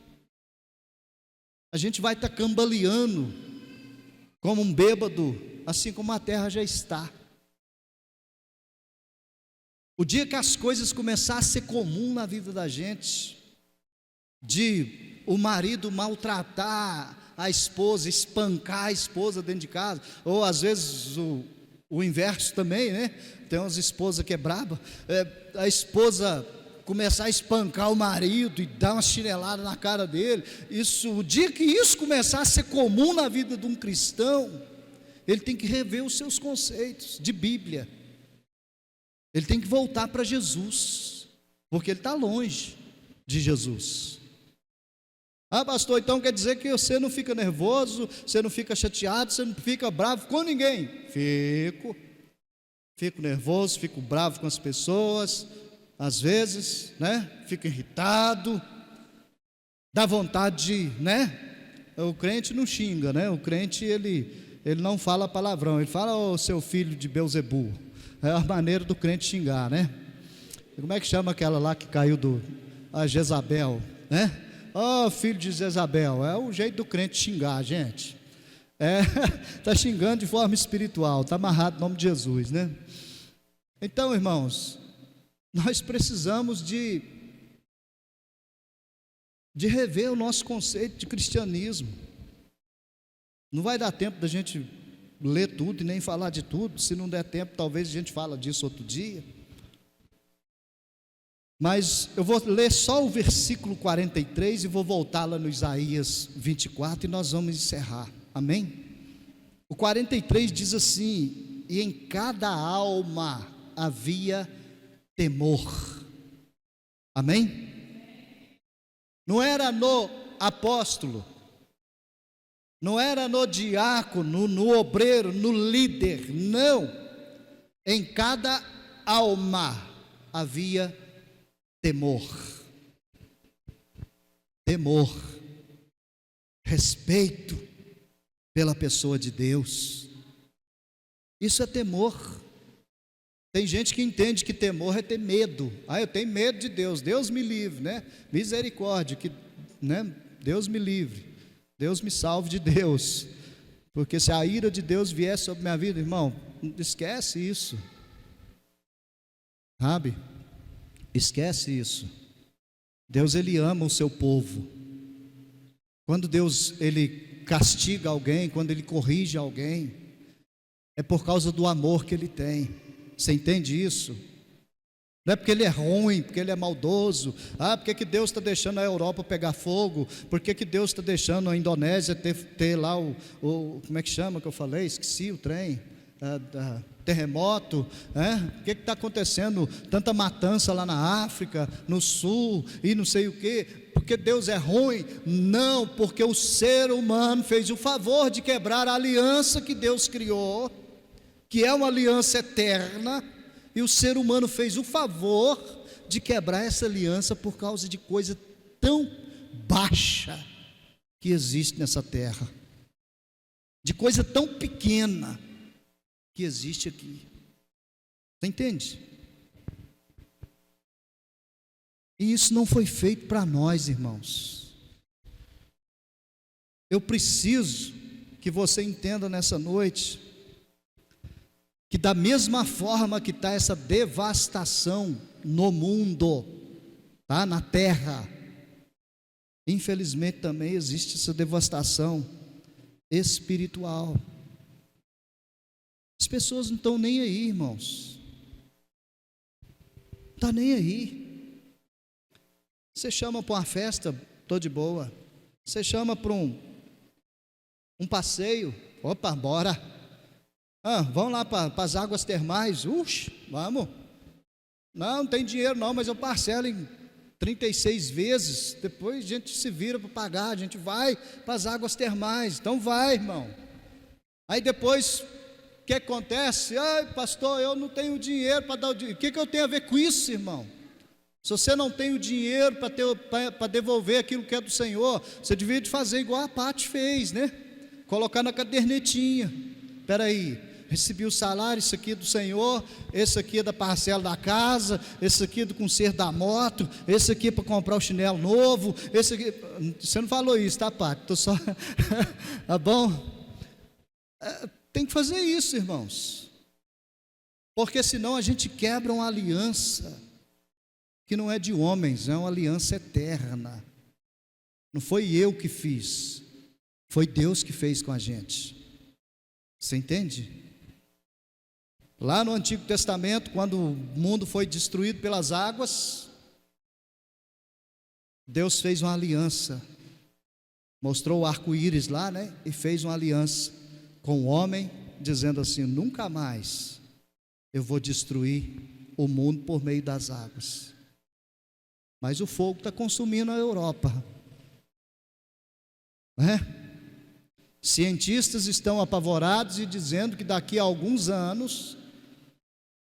A gente vai estar cambaleando como um bêbado, assim como a terra já está. O dia que as coisas começarem a ser comum na vida da gente, de o marido maltratar a esposa, espancar a esposa dentro de casa, ou às vezes o inverso também, né? Tem umas esposas que é braba, a esposa começar a espancar o marido e dar uma chinelada na cara dele. O dia que isso começar a ser comum na vida de um cristão, ele tem que rever os seus conceitos de Bíblia. Ele tem que voltar para Jesus, porque ele está longe de Jesus. Ah, pastor, então quer dizer que você não fica nervoso, você não fica chateado, você não fica bravo com ninguém? Fico nervoso, fico bravo com as pessoas, às vezes, né? Fico irritado, dá vontade de, né? O crente não xinga, né? O crente, ele não fala palavrão, ele fala, ô seu filho de Belzebu. É a maneira do crente xingar, né? Como é que chama aquela lá que caiu a Jezabel, né? Ó, filho de Jezabel. É o jeito do crente xingar, gente. Está xingando de forma espiritual, está amarrado no nome de Jesus, né? Então, irmãos, nós precisamos de rever o nosso conceito de cristianismo. Não vai dar tempo da gente ler tudo e nem falar de tudo. Se não der tempo, talvez a gente fale disso outro dia. Mas eu vou ler só o versículo 43 e vou voltar lá no Isaías 24 e nós vamos encerrar, amém? O 43 diz assim: e em cada alma havia temor, amém? Não era no apóstolo, não era no diácono, no obreiro, no líder, não. Em cada alma havia temor, respeito pela pessoa de Deus. Isso é temor. Tem gente que entende que temor é ter medo. Ah, eu tenho medo de Deus, Deus me livre, né? Misericórdia, né? Deus me livre, Deus me salve de Deus, porque se a ira de Deus vier sobre minha vida, irmão, esquece isso, sabe? Esquece isso. Deus, ele ama o seu povo. Quando Deus, ele castiga alguém, quando ele corrige alguém, é por causa do amor que ele tem. Você entende isso? Não é porque ele é ruim, porque ele é maldoso. Ah, por que Deus está deixando a Europa pegar fogo? Por que Deus está deixando a Indonésia ter lá como é que chama que eu falei? Esqueci o trem. Terremoto, o que está acontecendo? Tanta matança lá na África, no sul e não sei o que. Porque Deus é ruim? Não, porque o ser humano fez o favor de quebrar a aliança que Deus criou, que é uma aliança eterna, e o ser humano fez o favor de quebrar essa aliança por causa de coisa tão baixa que existe nessa terra, de coisa tão pequena que existe aqui. Você entende? E isso não foi feito para nós, irmãos. Eu preciso que você entenda nessa noite que da mesma forma que está essa devastação no mundo, tá? Na terra, infelizmente também existe essa devastação espiritual. As pessoas não estão nem aí, irmãos. Não está nem aí. Você chama para uma festa, estou de boa. Você chama para um passeio, opa, bora. Vamos lá para as águas termais, vamos. Não tem dinheiro não, mas eu parcelo em 36 vezes, depois a gente se vira para pagar, a gente vai para as águas termais, então vai, irmão. Aí depois, o que acontece? Pastor, eu não tenho dinheiro para dar o dinheiro. O que eu tenho a ver com isso, irmão? Se você não tem o dinheiro para devolver aquilo que é do Senhor, você devia de fazer igual a Paty fez, né? Colocar na cadernetinha. Espera aí, recebi o salário, isso aqui é do Senhor, esse aqui é da parcela da casa, esse aqui é do conserto da moto, esse aqui é para comprar o chinelo novo, esse aqui... Você não falou isso, tá, Paty? Estou só... Tá bom? Tem que fazer isso, irmãos, porque senão a gente quebra uma aliança que não é de homens, é uma aliança eterna. Não foi eu que fiz, foi Deus que fez com a gente. Você entende? Lá no Antigo Testamento, quando o mundo foi destruído pelas águas, Deus fez uma aliança, mostrou o arco-íris lá, né? E fez uma aliança com o homem, dizendo assim: nunca mais eu vou destruir o mundo por meio das águas. Mas o fogo está consumindo a Europa, né? Cientistas estão apavorados e dizendo que daqui a alguns anos,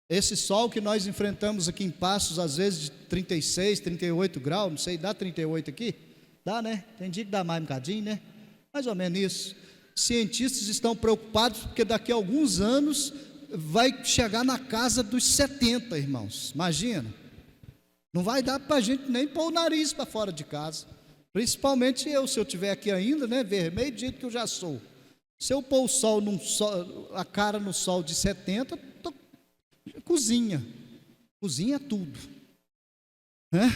esse sol que nós enfrentamos aqui em Passos, às vezes de 36, 38 graus, não sei, dá 38 aqui? Dá, né? Tem dia que dá mais um bocadinho, né? Mais ou menos isso. Cientistas estão preocupados porque daqui a alguns anos vai chegar na casa dos 70, irmãos. Imagina. Não vai dar para a gente nem pôr o nariz para fora de casa. Principalmente eu, se eu estiver aqui ainda, né, vermelho, do jeito que eu já sou. Se eu pôr a cara no sol de 70, cozinha. Cozinha tudo, né?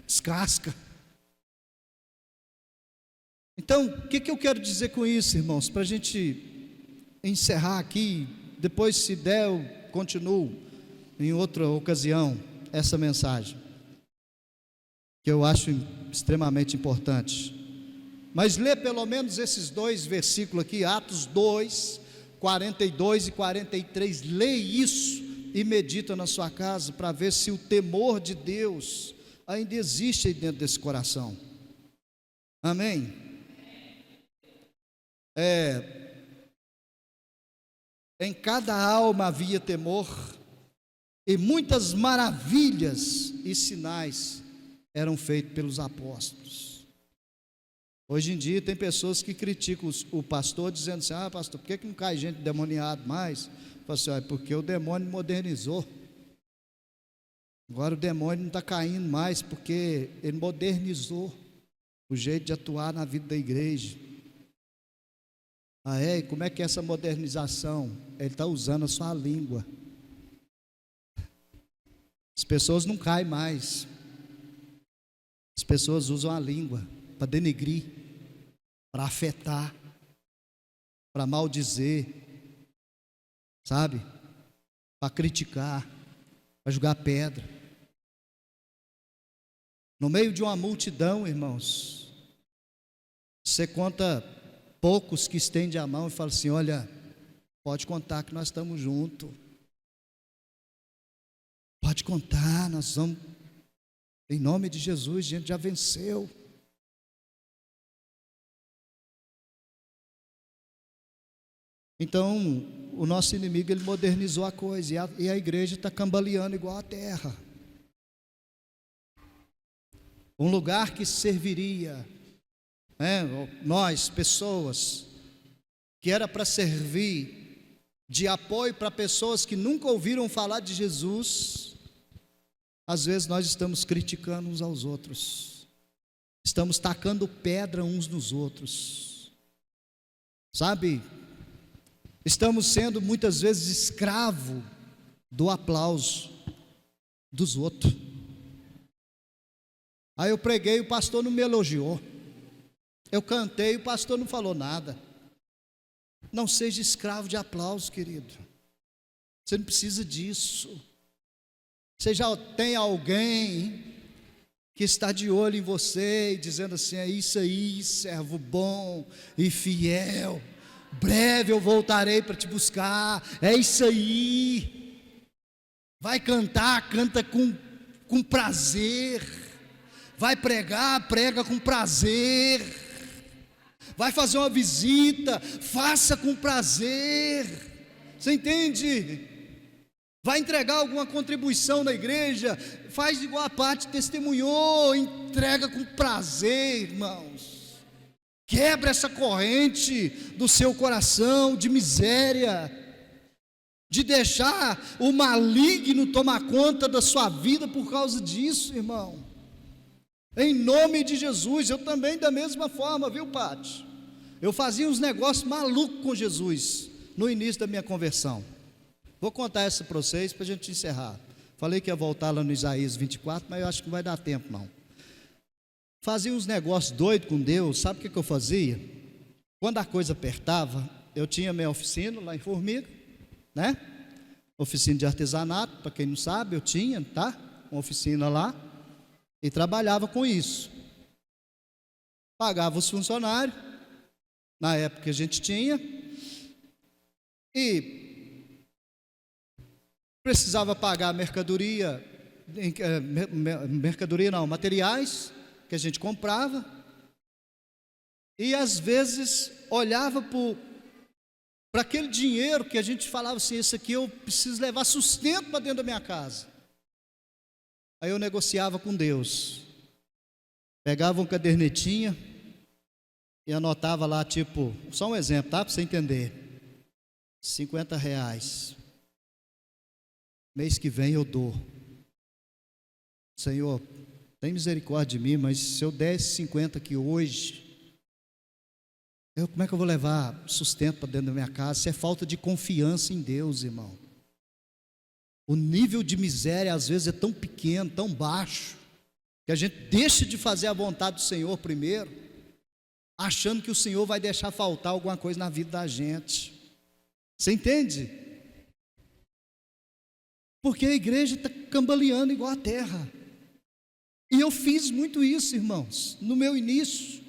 Descasca. Então, o que eu quero dizer com isso, irmãos? Para a gente encerrar aqui, depois, se der, eu continuo em outra ocasião essa mensagem, que eu acho extremamente importante. Mas lê pelo menos esses dois versículos aqui, Atos 2, 42 e 43. Lê isso e medita na sua casa para ver se o temor de Deus ainda existe aí dentro desse coração. Amém? Em cada alma havia temor, e muitas maravilhas e sinais eram feitos pelos apóstolos. Hoje em dia tem pessoas que criticam o pastor, dizendo assim: pastor, por que não cai gente demoniada mais? Fala assim: porque o demônio modernizou. Agora o demônio não está caindo mais, porque ele modernizou o jeito de atuar na vida da igreja. E como é que é essa modernização? Ele está usando a sua língua. As pessoas não caem mais. As pessoas usam a língua para denegrir, para afetar, para maldizer, sabe? Para criticar, para jogar pedra. No meio de uma multidão, irmãos, você conta poucos que estendem a mão e falam assim: olha, pode contar que nós estamos juntos. Pode contar, nós vamos, em nome de Jesus, a gente já venceu. Então, o nosso inimigo, ele modernizou a coisa, e a igreja está cambaleando igual a terra. Um lugar que serviria, nós, pessoas, que era para servir de apoio para pessoas que nunca ouviram falar de Jesus. Às vezes nós estamos criticando uns aos outros, estamos tacando pedra uns nos outros, sabe? Estamos sendo muitas vezes escravo do aplauso dos outros. Aí eu preguei, o pastor não me elogiou. Eu cantei, o pastor não falou nada. Não seja escravo de aplauso, querido. Você não precisa disso. Você já tem alguém que está de olho em você e dizendo assim: é isso aí, servo bom e fiel, breve eu voltarei para te buscar. É isso aí. Vai cantar, canta com prazer. Vai pregar, prega com prazer. Vai fazer uma visita, faça com prazer. Você entende? Vai entregar alguma contribuição na igreja, faz igual a parte, testemunhou, entrega com prazer, irmãos. Quebra essa corrente do seu coração de miséria, de deixar o maligno tomar conta da sua vida por causa disso, irmão. Em nome de Jesus. Eu também da mesma forma, viu, Pati? Eu fazia uns negócios malucos com Jesus no início da minha conversão. Vou contar essa para vocês para a gente encerrar. Falei que ia voltar lá no Isaías 24, mas eu acho que não vai dar tempo não. Fazia uns negócios doidos com Deus. Sabe o que eu fazia? Quando a coisa apertava, eu tinha minha oficina lá em Formiga, né? Oficina de artesanato, para quem não sabe, eu tinha, tá? Uma oficina lá, e trabalhava com isso. Pagava os funcionários, na época que a gente tinha, e precisava pagar mercadoria, materiais que a gente comprava, e às vezes olhava para aquele dinheiro que a gente falava assim: esse aqui eu preciso levar sustento para dentro da minha casa. Aí eu negociava com Deus, pegava uma cadernetinha e anotava lá, tipo, só um exemplo, tá? Para você entender, R$50, mês que vem eu dou. Senhor, tem misericórdia de mim, mas se eu der esses 50 aqui hoje, como é que eu vou levar sustento para dentro da minha casa? Isso é falta de confiança em Deus, irmão. O nível de miséria às vezes é tão pequeno, tão baixo, que a gente deixa de fazer a vontade do Senhor primeiro, achando que o Senhor vai deixar faltar alguma coisa na vida da gente. Você entende? Porque a igreja está cambaleando igual a terra. E eu fiz muito isso, irmãos, no meu início.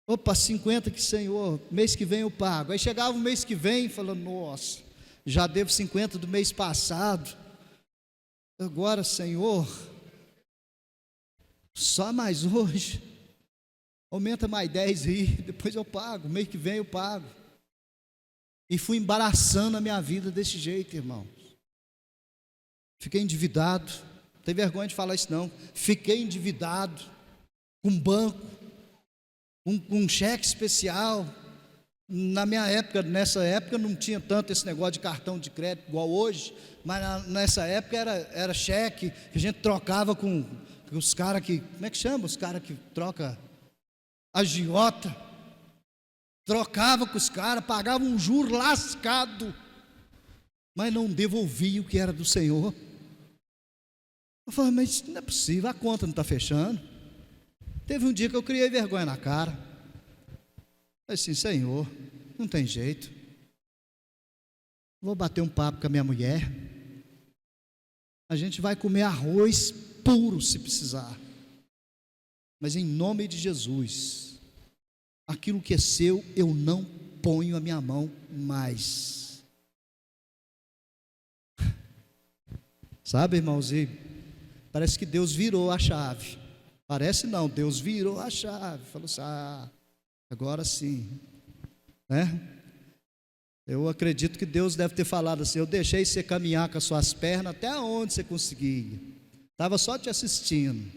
Opa, 50 que Senhor, mês que vem eu pago. Aí chegava o mês que vem, falando: nossa, já devo 50 do mês passado. Agora, Senhor, só mais hoje. Aumenta mais 10 aí, depois eu pago. Mês que vem eu pago. E fui embaraçando a minha vida desse jeito, irmão. Fiquei endividado. Não tem vergonha de falar isso não. Fiquei endividado com banco, com um cheque especial. Na minha época, nessa época não tinha tanto esse negócio de cartão de crédito igual hoje, mas nessa época era cheque que a gente trocava com os caras que, como é que chama? Os caras que troca agiota. Trocava com os caras, pagava um juro lascado, mas não devolvia o que era do Senhor. Eu falei: mas não é possível, a conta não está fechando. Teve um dia que eu criei vergonha na cara. Falei assim: Senhor, não tem jeito, vou bater um papo com a minha mulher, a gente vai comer arroz puro se precisar, mas em nome de Jesus, aquilo que é seu eu não ponho a minha mão mais. Sabe, irmãozinho, parece que Deus virou a chave. Parece não, Deus virou a chave. Falou assim: agora sim, né? Eu acredito que Deus deve ter falado assim: eu deixei você caminhar com as suas pernas até onde você conseguia, estava só te assistindo.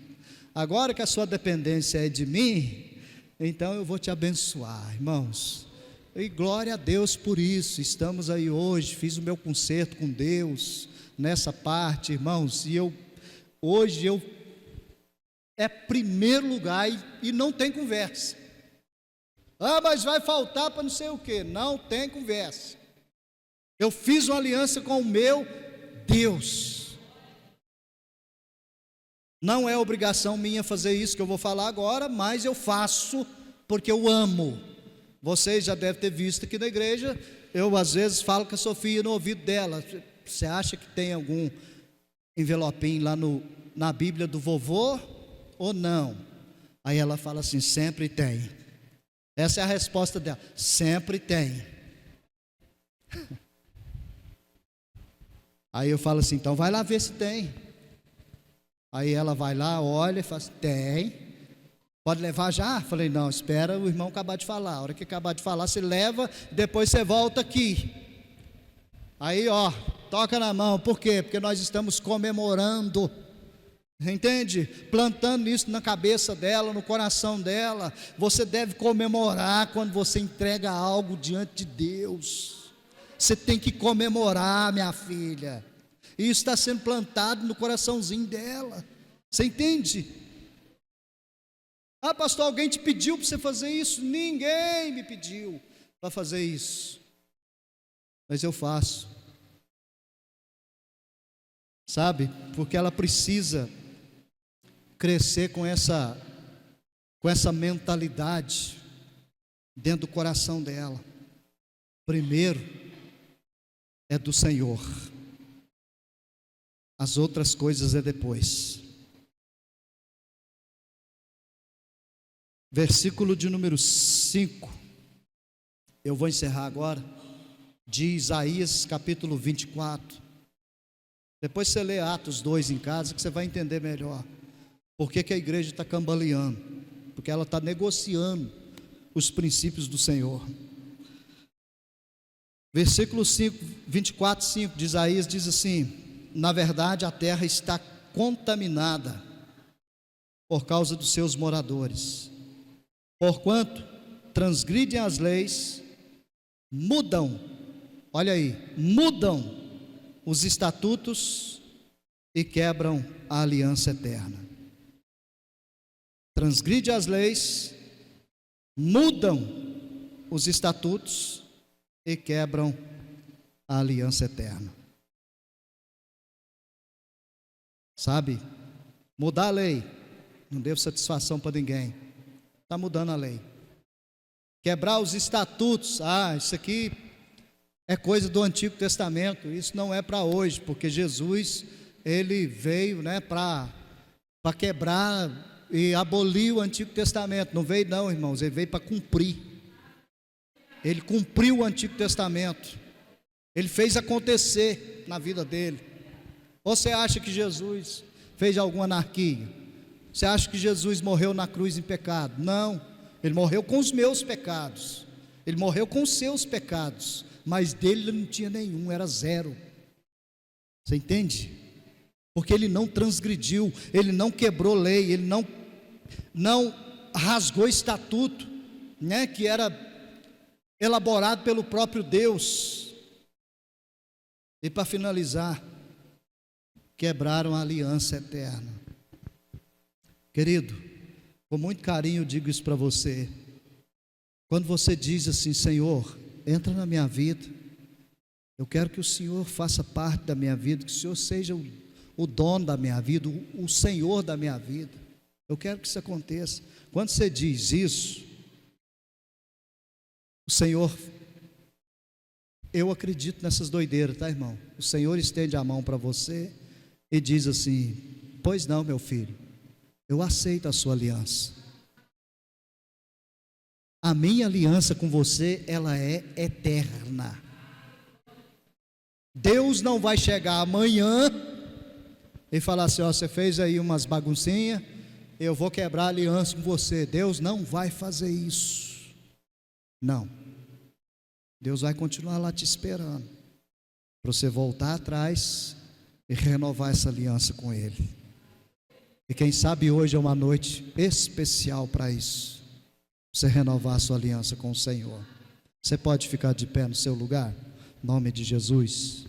Agora que a sua dependência é de mim, então eu vou te abençoar, irmãos. E glória a Deus por isso. Estamos aí hoje, fiz o meu concerto com Deus nessa parte, irmãos, e hoje é primeiro lugar e não tem conversa. Mas vai faltar para não sei o que. Não tem conversa. Eu fiz uma aliança com o meu Deus. Não é obrigação minha fazer isso que eu vou falar agora, mas eu faço porque eu amo. Vocês já devem ter visto aqui na igreja, eu às vezes falo com a Sofia no ouvido dela: você acha que tem algum envelopinho lá no na Bíblia do vovô ou não? Aí ela fala assim: sempre tem. Essa é a resposta dela: sempre tem. Aí eu falo assim: então vai lá ver se tem. Aí ela vai lá, olha e fala assim: tem. Pode levar já? Falei: não, espera o irmão acabar de falar. A hora que acabar de falar, você leva, depois você volta aqui. Aí, toca na mão. Por quê? Porque nós estamos comemorando, entende? Plantando isso na cabeça dela, no coração dela. Você deve comemorar quando você entrega algo diante de Deus. Você tem que comemorar, minha filha. E isso está sendo plantado no coraçãozinho dela. Você entende? Ah, pastor, alguém te pediu para você fazer isso? Ninguém me pediu para fazer isso, mas eu faço. Sabe? Porque ela precisa crescer com essa mentalidade dentro do coração dela. Primeiro é do Senhor, as outras coisas é depois. Versículo de número 5, eu vou encerrar agora, de Isaías capítulo 24. Depois você lê Atos 2 em casa, que você vai entender melhor por que a igreja está cambaleando, porque ela está negociando os princípios do Senhor. Versículo 5, 24, 5 de Isaías diz assim: na verdade a terra está contaminada por causa dos seus moradores, porquanto transgridem as leis, mudam, olha aí, mudam os estatutos e quebram a aliança eterna. Transgride as leis, mudam os estatutos e quebram a aliança eterna. Sabe, mudar a lei não deu satisfação para ninguém. Está mudando a lei. Quebrar os estatutos, isso aqui é coisa do Antigo Testamento, isso não é para hoje, porque Jesus, ele veio, para quebrar e abolir o Antigo Testamento. Não veio não, irmãos, ele veio para cumprir. Ele cumpriu o Antigo Testamento, ele fez acontecer na vida dele. Ou você acha que Jesus fez alguma anarquia? Você acha que Jesus morreu na cruz em pecado? Não, ele morreu com os meus pecados, ele morreu com os seus pecados, mas dele não tinha nenhum, era zero. Você entende? Porque ele não transgrediu, ele não quebrou lei, ele não rasgou estatuto, que era elaborado pelo próprio Deus. E para finalizar, quebraram a aliança eterna. Querido, com muito carinho eu digo isso para você. Quando você diz assim: Senhor, entra na minha vida, eu quero que o Senhor faça parte da minha vida, que o Senhor seja o dono da minha vida, o Senhor da minha vida. Eu quero que isso aconteça. Quando você diz isso, o Senhor, eu acredito nessas doideiras, tá, irmão? O Senhor estende a mão para você e diz assim: pois não, meu filho, eu aceito a sua aliança. A minha aliança com você, ela é eterna. Deus não vai chegar amanhã e falar assim: você fez aí umas baguncinhas, eu vou quebrar a aliança com você. Deus não vai fazer isso. Não. Deus vai continuar lá te esperando para você voltar atrás e renovar essa aliança com Ele. E quem sabe hoje é uma noite especial para isso, você renovar a sua aliança com o Senhor. Você pode ficar de pé no seu lugar, em nome de Jesus.